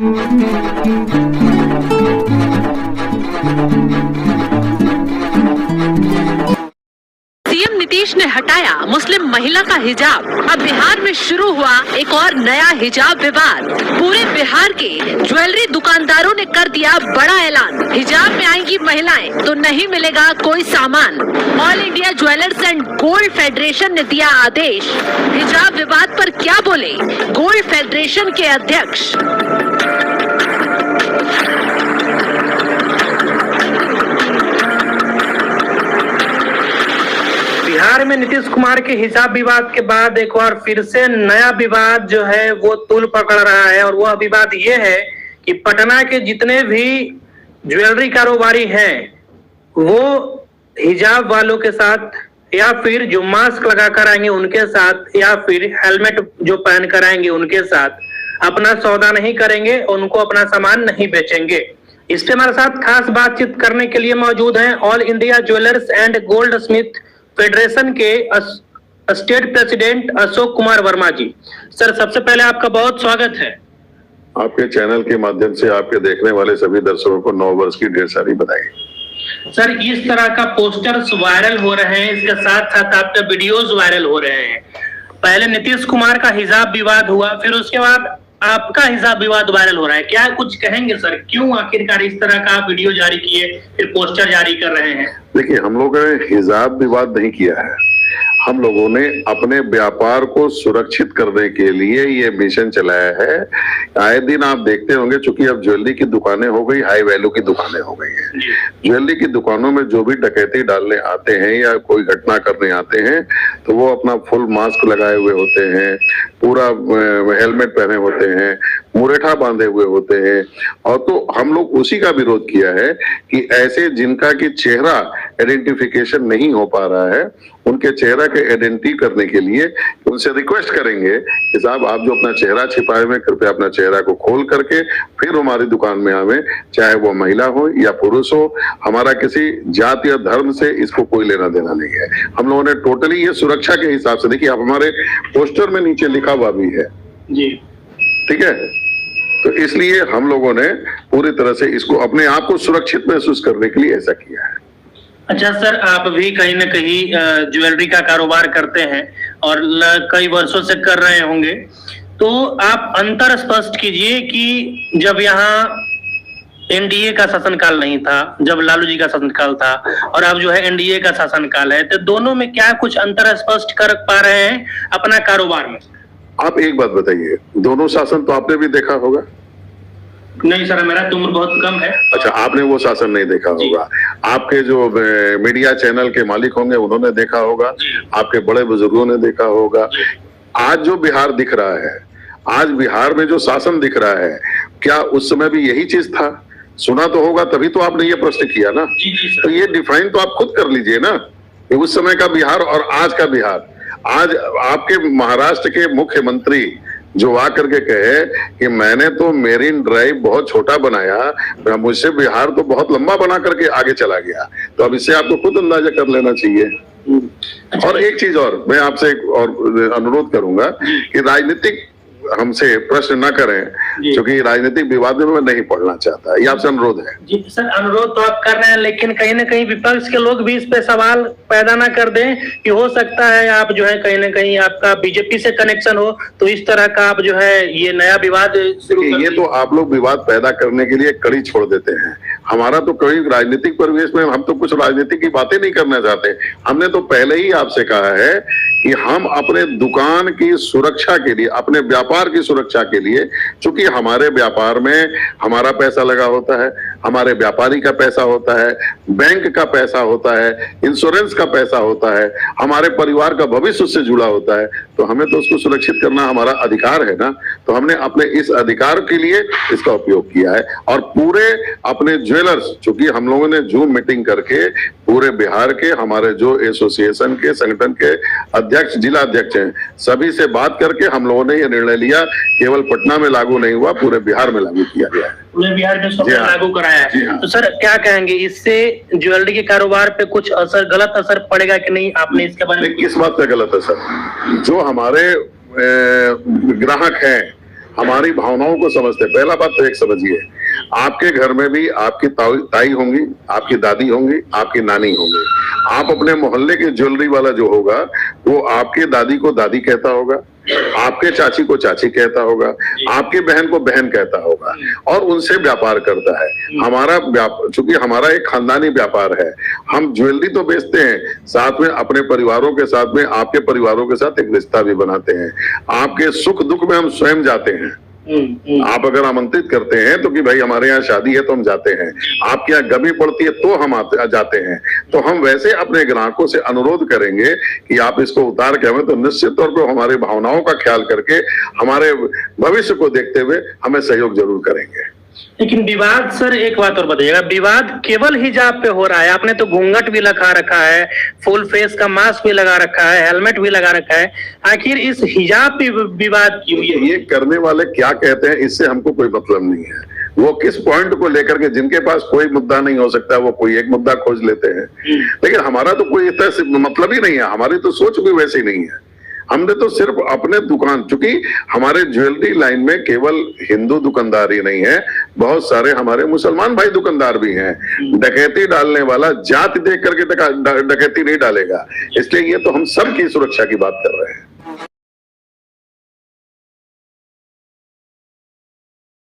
CM Nitish ने हटाया मुस्लिम महिला का हिजाब। अब बिहार में शुरू हुआ एक और नया हिजाब विवाद। पूरे बिहार के ज्वेलरी दुकानदारों ने कर दिया बड़ा ऐलान। हिजाब में आएंगी महिलाएं तो नहीं मिलेगा कोई सामान। All India jewellers and gold federation ने दिया आदेश। हिजाब विवाद पर क्या बोले गोल्ड फेडरेशन के अध्यक्ष। बिहार में नीतीश कुमार के हिजाब विवाद के बाद एक बार फिर से नया विवाद जो है वो तूल पकड़ रहा है, और वह विवाद ये है कि पटना के जितने भी ज्वेलरी कारोबारी हैं वो हिजाब वालों के साथ या फिर जो मास्क लगा कर आएंगे उनके साथ या फिर हेलमेट जो पहन कर आएंगे उनके साथ अपना सौदा नहीं करेंगे, उनको अपना सामान नहीं बेचेंगे। इस पे हमारे साथ खास बातचीत करने के लिए मौजूद हैं all India jewellers and gold Smith federation के स्टेट प्रेसिडेंट अशोक कुमार वर्मा जी। सर, सबसे पहले आपका बहुत स्वागत है। आपके चैनल के माध्यम से आपके देखने वाले सभी दर्शकों को नव वर्ष की ढेर सारी बधाई। सर, इस तरह का पोस्टर्स वायरल हो रहे हैं, इसके साथ साथ आपके वीडियोस वायरल हो रहे हैं। पहले नीतीश कुमार का हिजाब विवाद हुआ, फिर उसके बाद आपका हिजाब विवाद वायरल हो रहा है। क्या कुछ कहेंगे सर, क्यों आखिरकार इस तरह का वीडियो जारी किए फिर पोस्टर जारी कर रहे हैं? देखिए, हम लोगों ने हिजाब विवाद नहीं किया है। हम लोगों ने अपने व्यापार को सुरक्षित करने के लिए ये मिशन चलाया है। आए दिन आप देखते होंगे, चूंकि अब ज्वेलरी की दुकानें हो गई, हाई वैल्यू की दुकानें हो गई हैं। ज्वेलरी की दुकानों में जो भी डकैती डालने आते हैं या कोई घटना करने आते हैं तो वो अपना फुल मास्क लगाए हुए होते हैं, पूरा हेलमेट पहने होते हैं, मुरेठा बांधे हुए होते हैं। और तो हम लोग उसी का विरोध किया है कि ऐसे जिनका की चेहरा आइडेंटिफिकेशन नहीं हो पा रहा है, उनके चेहरा के आइडेंटिटी करने के लिए उनसे रिक्वेस्ट करेंगे कि साहब, आप जो अपना चेहरा छिपाए हुए, कृपया अपना चेहरा को खोल करके फिर हमारी दुकान में आवे, चाहे वो महिला हो या पुरुष हो। हमारा किसी जाति या धर्म से इसको कोई लेना देना नहीं है। हम लोगों ने टोटली ये सुरक्षा के हिसाब से, देखिए आप हमारे पोस्टर में नीचे लिखा हुआ भी है जी, ठीक है। तो इसलिए हम लोगों ने पूरी तरह से इसको अपने आप को सुरक्षित महसूस करने के लिए ऐसा किया है। अच्छा सर, आप भी कहीं ना कहीं ज्वेलरी का कारोबार करते हैं और कई वर्षों से कर रहे होंगे, तो आप अंतर स्पष्ट कीजिए कि जब यहाँ एनडीए का शासनकाल नहीं था, जब लालू जी का शासनकाल था, और अब जो है एनडीए का शासनकाल है, तो दोनों में क्या कुछ अंतर स्पष्ट कर पा रहे हैं अपना कारोबार में? आप एक बात बताइए, दोनों शासन तो आपने भी देखा होगा? नहीं सर, मेरा तो उम्र बहुत कम है। अच्छा, आपने वो शासन नहीं देखा होगा। आपके जो मीडिया चैनल के मालिक होंगे उन्होंने देखा होगा, आपके बड़े बुजुर्गों ने देखा होगा। आज जो बिहार दिख रहा है, आज बिहार में जो शासन दिख रहा है, क्या उस समय भी यही चीज था? सुना तो होगा, तभी तो आपने ये प्रश्न किया ना। तो ये डिफाइन तो आप खुद कर लीजिए ना, उस समय का बिहार और आज का बिहार। आज आपके महाराष्ट्र के मुख्यमंत्री जो आकर के कहे कि मैंने तो मेरीन ड्राइव बहुत छोटा बनाया, मुझसे बिहार तो बहुत लंबा बना करके आगे चला गया, तो अब इससे आपको खुद अंदाजा कर लेना चाहिए। और एक चीज और मैं आपसे एक और अनुरोध करूंगा कि राजनीतिक हमसे प्रश्न न करें, क्योंकि राजनीतिक विवाद में मैं नहीं पढ़ना चाहता। ये आपसे अनुरोध है। जी सर, अनुरोध तो आप कर रहे हैं, लेकिन कहीं ना कहीं विपक्ष के लोग भी इस पे सवाल पैदा ना कर दें कि हो सकता है आप जो है कहीं ना कहीं आपका बीजेपी से कनेक्शन हो, तो इस तरह का आप जो है ये नया विवाद शुरू कर। ये तो आप लोग विवाद पैदा करने के लिए कड़ी छोड़ देते हैं। हमारा तो कोई राजनीतिक परिवेश में हम तो कुछ राजनीतिक की बातें नहीं करना चाहते। हमने तो पहले ही आपसे कहा है कि हम अपने दुकान की सुरक्षा के लिए, अपने व्यापार की सुरक्षा के लिए, चूंकि हमारे व्यापार में हमारा पैसा लगा होता है, हमारे व्यापारी का पैसा होता है, बैंक का पैसा होता है, इंश्योरेंस का पैसा होता है, हमारे परिवार का भविष्य उससे जुड़ा होता है, तो हमें तो उसको सुरक्षित करना हमारा अधिकार है ना। तो हमने अपने इस अधिकार के लिए इसका उपयोग किया है। और पूरे अपने ज्वेलर्स, चूंकि हम लोगों ने जूम मीटिंग करके पूरे बिहार के हमारे जो एसोसिएशन के संगठन के अध्यक्ष, जिला अध्यक्ष हैं, सभी से बात करके हम लोगों ने यह निर्णय लिया, केवल पटना में लागू नहीं हुआ, पूरे बिहार में लागू किया गया है। पूरे बिहार में सब लागू कराया है। तो सर क्या कहेंगे, इससे ज्वेलरी के कारोबार पे कुछ असर, गलत असर पड़ेगा कि नहीं? आपने इसके बारे में किस बात का गलत असर? जो हमारे ग्राहक हैं, हमारी भावनाओं को समझते हैं। पहला बात तो एक समझिए, आपके घर में भी आपकी ताई होंगी, आपकी दादी होंगी, आपकी नानी होंगी। आप अपने मोहल्ले के ज्वेलरी वाला जो होगा वो आपके दादी को दादी कहता होगा, आपके चाची को चाची कहता होगा, आपकी बहन को बहन कहता होगा और उनसे व्यापार करता है। हमारा चूंकि हमारा एक खानदानी व्यापार है, हम ज्वेलरी तो बेचते हैं, साथ में अपने परिवारों के साथ में आपके परिवारों के साथ एक रिश्ता भी बनाते हैं। आपके सुख दुख में हम स्वयं जाते हैं। आप अगर आमंत्रित करते हैं तो कि भाई हमारे यहाँ शादी है तो हम जाते हैं, आपके यहाँ गमी पड़ती है तो हम जाते हैं। तो हम वैसे अपने ग्राहकों से अनुरोध करेंगे कि आप इसको उतार के हमें, तो निश्चित तौर पर हमारी भावनाओं का ख्याल करके हमारे भविष्य को देखते हुए हमें सहयोग जरूर करेंगे। लेकिन विवाद सर, एक बात और बताइएगा, विवाद केवल हिजाब पे हो रहा है? आपने तो घूंघट भी लगा रखा है, फुल फेस का मास्क भी लगा रखा है, हेलमेट भी लगा रखा है, आखिर इस हिजाब पे विवाद क्यों? ये करने वाले क्या कहते हैं इससे हमको कोई मतलब नहीं है। वो किस पॉइंट को लेकर के, जिनके पास कोई मुद्दा नहीं हो सकता वो कोई एक मुद्दा खोज लेते हैं, लेकिन हमारा तो कोई इस तरह से मतलब ही नहीं है, हमारी तो सोच भी वैसी नहीं है। हमने तो सिर्फ अपने दुकान, चूंकि हमारे ज्वेलरी लाइन में केवल हिंदू दुकानदार ही नहीं है, बहुत सारे हमारे मुसलमान भाई दुकानदार भी हैं। डकैती डालने वाला जाति देख करके डकैती नहीं डालेगा, इसलिए ये तो हम सबकी सुरक्षा की बात कर रहे हैं।